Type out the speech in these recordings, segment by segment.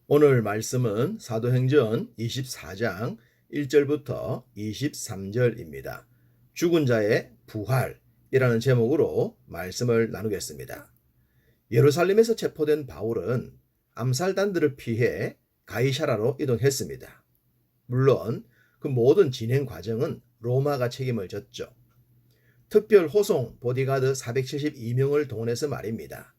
오늘 말씀은 사도행전 24장 1절부터 23절입니다. 죽은 자의 부활이라는 제목으로 말씀을 나누겠습니다. 예루살렘에서 체포된 바울은 암살단들을 피해 가이사라로 이동했습니다. 물론 그 모든 진행 과정은 로마가 책임을 졌죠. 특별 호송 보디가드 472명을 동원해서 말입니다.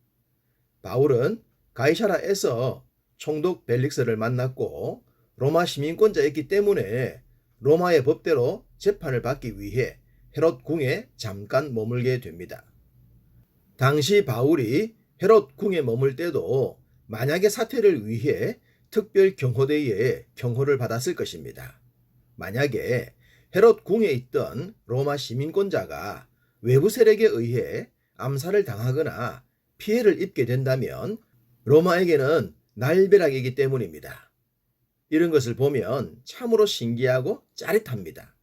바울은 가이사라에서 총독 벨릭스를 만났고 로마 시민권자였기 때문에 로마의 법대로 재판을 받기 위해 헤롯 궁에 잠깐 머물게 됩니다. 당시 바울이 헤롯 궁에 머물 때도 만약의 사태를 위해 특별 경호대에 경호를 받았을 것입니다. 만약에 헤롯 궁에 있던 로마 시민권자가 외부 세력에 의해 암살을 당하거나 피해를 입게 된다면 로마에게는 날벼락이기 때문입니다. 이런 것을 보면 참으로 신기하고 짜릿합니다.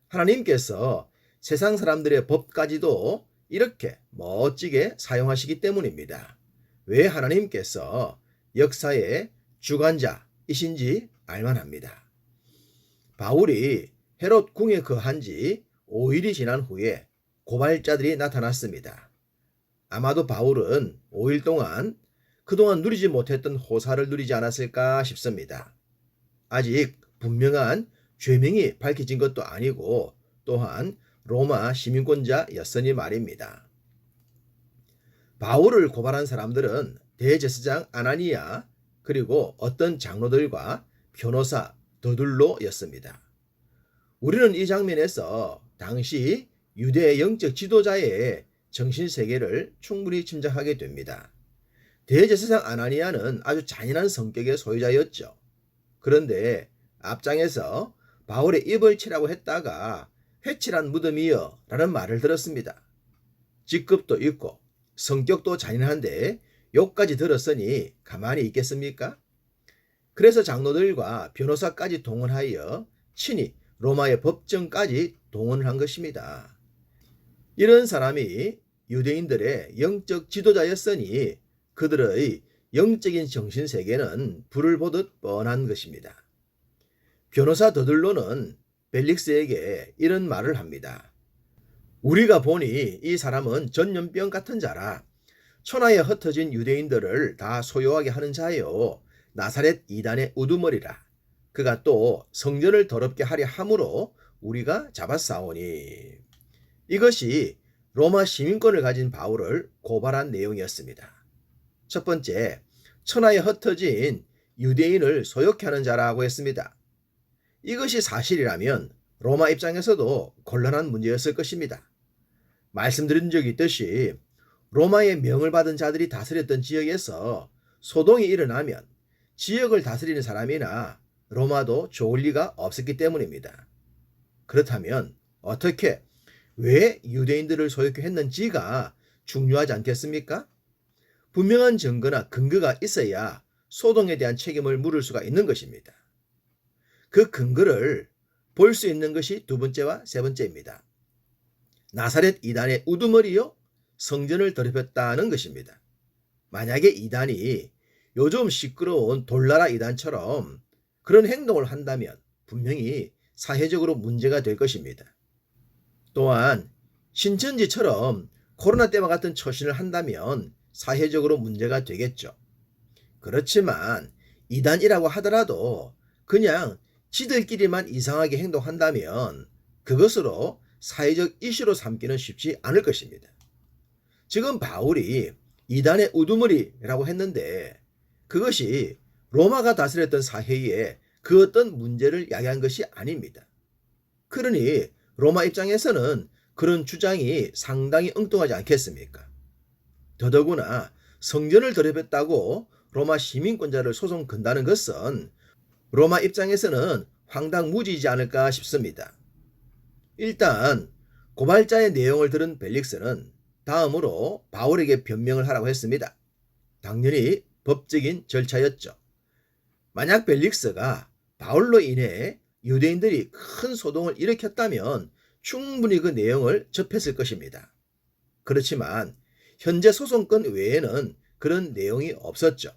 하나님께서 세상 사람들의 법까지도 이렇게 멋지게 사용하시기 때문입니다. 왜 하나님께서 역사의 주관자이신지 알만합니다. 바울이 헤롯 궁에 거한 지 5일이 지난 후에 고발자들이 나타났습니다. 아마도 바울은 5일 동안 그동안 누리지 못했던 호사를 누리지 않았을까 싶습니다. 아직 분명한 죄명이 밝혀진 것도 아니고 또한 로마 시민권자였으니 말입니다. 바울을 고발한 사람들은 대제사장 아나니아 그리고 어떤 장로들과 변호사 더둘로였습니다. 우리는 이 장면에서 당시 유대 영적 지도자의 정신세계를 충분히 짐작하게 됩니다. 대제사장 아나니아는 아주 잔인한 성격의 소유자였죠. 그런데 앞장에서 바울의 입을 치라고 했다가 회칠한 무덤이여 라는 말을 들었습니다. 직급도 있고 성격도 잔인한데 욕까지 들었으니 가만히 있겠습니까? 그래서 장로들과 변호사까지 동원하여 친히 로마의 법정까지 동원한 것입니다. 이런 사람이 유대인들의 영적 지도자였으니 그들의 영적인 정신세계는 불을 보듯 뻔한 것입니다. 변호사 더들로는 벨릭스에게 이런 말을 합니다. 우리가 보니 이 사람은 전염병 같은 자라. 천하에 흩어진 유대인들을 다 소요하게 하는 자요. 나사렛 이단의 우두머리라. 그가 또 성전을 더럽게 하려 함으로 우리가 잡았사오니. 이것이 로마 시민권을 가진 바울을 고발한 내용이었습니다. 첫 번째, 천하에 흩어진 유대인을 소욕케 하는 자라고 했습니다. 이것이 사실이라면 로마 입장에서도 곤란한 문제였을 것입니다. 말씀드린 적이 있듯이 로마의 명을 받은 자들이 다스렸던 지역에서 소동이 일어나면 지역을 다스리는 사람이나 로마도 좋을 리가 없었기 때문입니다. 그렇다면 어떻게, 왜 유대인들을 소욕케 했는지가 중요하지 않겠습니까? 분명한 증거나 근거가 있어야 소동에 대한 책임을 물을 수가 있는 것입니다. 그 근거를 볼 수 있는 것이 두 번째와 세 번째입니다. 나사렛 이단의 우두머리요 성전을 더럽혔다는 것입니다. 만약에 이단이 요즘 시끄러운 돌나라 이단처럼 그런 행동을 한다면 분명히 사회적으로 문제가 될 것입니다. 또한 신천지처럼 코로나 때와 같은 처신을 한다면 사회적으로 문제가 되겠죠. 그렇지만 이단이라고 하더라도 그냥 지들끼리만 이상하게 행동한다면 그것으로 사회적 이슈로 삼기는 쉽지 않을 것입니다. 지금 바울이 이단의 우두머리라고 했는데 그것이 로마가 다스렸던 사회에 그 어떤 문제를 야기한 것이 아닙니다. 그러니 로마 입장에서는 그런 주장이 상당히 엉뚱하지 않겠습니까? 더더구나 성전을 더럽혔다고 로마 시민권자를 소송 건다는 것은 로마 입장에서는 황당무지이지 않을까 싶습니다. 일단 고발자의 내용을 들은 벨릭스는 다음으로 바울에게 변명을 하라고 했습니다. 당연히 법적인 절차였죠. 만약 벨릭스가 바울로 인해 유대인들이 큰 소동을 일으켰다면 충분히 그 내용을 접했을 것입니다. 그렇지만 현재 소송건 외에는 그런 내용이 없었죠.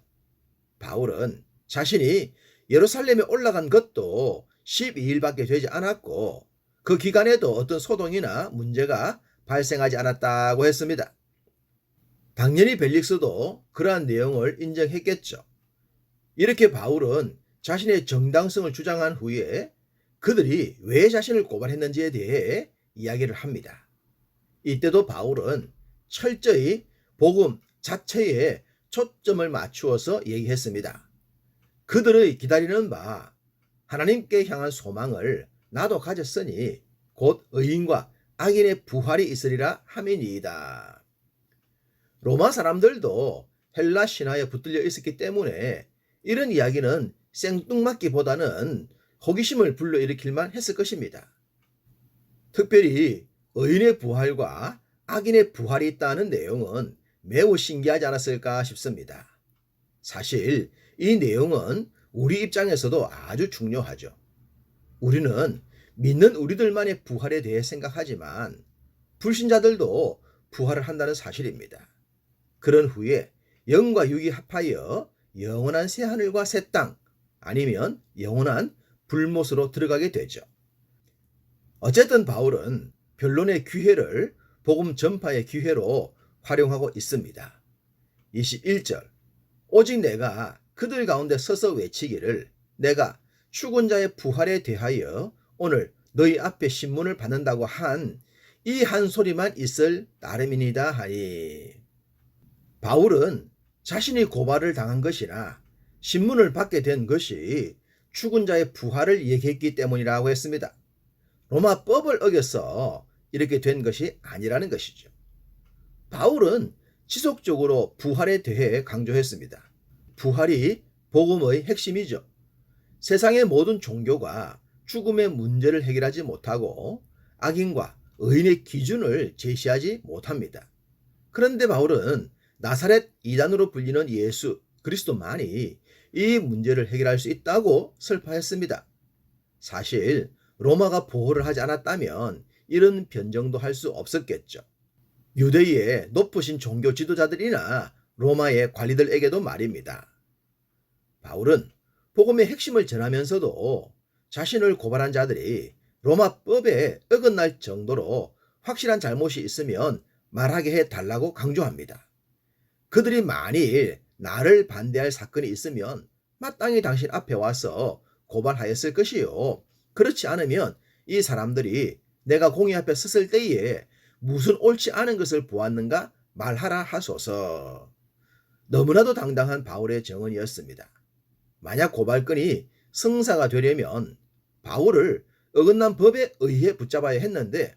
바울은 자신이 예루살렘에 올라간 것도 12일밖에 되지 않았고 그 기간에도 어떤 소동이나 문제가 발생하지 않았다고 했습니다. 당연히 벨릭스도 그러한 내용을 인정했겠죠. 이렇게 바울은 자신의 정당성을 주장한 후에 그들이 왜 자신을 고발했는지에 대해 이야기를 합니다. 이때도 바울은 철저히 복음 자체에 초점을 맞추어서 얘기했습니다. 그들의 기다리는 바 하나님께 향한 소망을 나도 가졌으니 곧 의인과 악인의 부활이 있으리라 함이니이다. 로마 사람들도 헬라 신화에 붙들려 있었기 때문에 이런 이야기는 생뚱맞기보다는 호기심을 불러일으킬만 했을 것입니다. 특별히 의인의 부활과 악인의 부활이 있다는 내용은 매우 신기하지 않았을까 싶습니다. 사실 이 내용은 우리 입장에서도 아주 중요하죠. 우리는 믿는 우리들만의 부활에 대해 생각하지만 불신자들도 부활을 한다는 사실입니다. 그런 후에 영과 육이 합하여 영원한 새하늘과 새 땅 아니면 영원한 불못으로 들어가게 되죠. 어쨌든 바울은 변론의 기회를 복음 전파의 기회로 활용하고 있습니다. 21절 오직 내가 그들 가운데 서서 외치기를 내가 죽은 자의 부활에 대하여 오늘 너희 앞에 신문을 받는다고 한 이 한 소리만 있을 따름이니다 하니. 바울은 자신이 고발을 당한 것이나 신문을 받게 된 것이 죽은 자의 부활을 얘기했기 때문이라고 했습니다. 로마법을 어겨서 이렇게 된 것이 아니라는 것이죠. 바울은 지속적으로 부활에 대해 강조했습니다. 부활이 복음의 핵심이죠. 세상의 모든 종교가 죽음의 문제를 해결하지 못하고 악인과 의인의 기준을 제시하지 못합니다. 그런데 바울은 나사렛 이단으로 불리는 예수 그리스도만이 이 문제를 해결할 수 있다고 설파했습니다. 사실 로마가 보호를 하지 않았다면 이런 변정도 할 수 없었겠죠. 유대의 높으신 종교 지도자들이나 로마의 관리들에게도 말입니다. 바울은 복음의 핵심을 전하면서도 자신을 고발한 자들이 로마법에 어긋날 정도로 확실한 잘못이 있으면 말하게 해달라고 강조합니다. 그들이 만일 나를 반대할 사건이 있으면 마땅히 당신 앞에 와서 고발하였을 것이요. 그렇지 않으면 이 사람들이 내가 공의 앞에 섰을 때에 무슨 옳지 않은 것을 보았는가 말하라 하소서. 너무나도 당당한 바울의 정언이었습니다. 만약 고발건이 성사가 되려면 바울을 어긋난 법에 의해 붙잡아야 했는데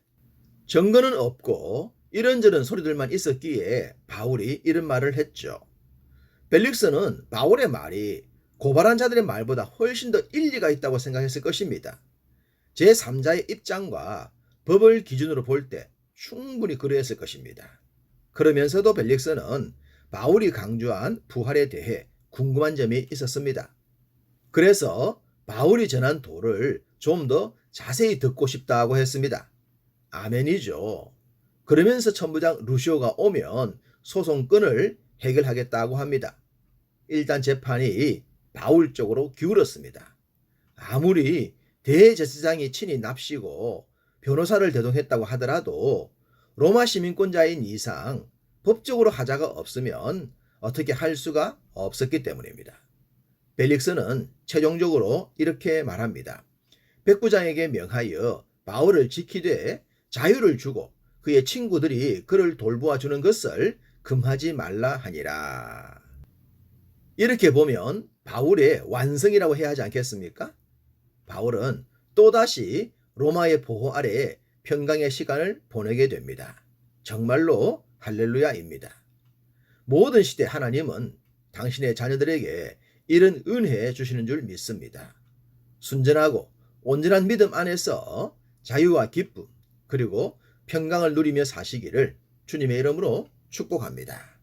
증거는 없고 이런저런 소리들만 있었기에 바울이 이런 말을 했죠. 벨릭스는 바울의 말이 고발한 자들의 말보다 훨씬 더 일리가 있다고 생각했을 것입니다. 제3자의 입장과 법을 기준으로 볼 때 충분히 그러했을 것입니다. 그러면서도 벨릭스는 바울이 강조한 부활에 대해 궁금한 점이 있었습니다. 그래서 바울이 전한 도를 좀 더 자세히 듣고 싶다고 했습니다. 아멘이죠. 그러면서 천부장 루시오가 오면 소송건을 해결하겠다고 합니다. 일단 재판이 바울 쪽으로 기울었습니다. 아무리 대제사장이 친히 납시고 변호사를 대동했다고 하더라도 로마 시민권자인 이상 법적으로 하자가 없으면 어떻게 할 수가 없었기 때문입니다. 벨릭스는 최종적으로 이렇게 말합니다. 백부장에게 명하여 바울을 지키되 자유를 주고 그의 친구들이 그를 돌보아 주는 것을 금하지 말라 하니라. 이렇게 보면 바울의 완성이라고 해야 하지 않겠습니까? 바울은 또다시 로마의 보호 아래 평강의 시간을 보내게 됩니다. 정말로 할렐루야입니다. 모든 시대 하나님은 당신의 자녀들에게 이런 은혜 주시는 줄 믿습니다. 순전하고 온전한 믿음 안에서 자유와 기쁨 그리고 평강을 누리며 사시기를 주님의 이름으로 축복합니다.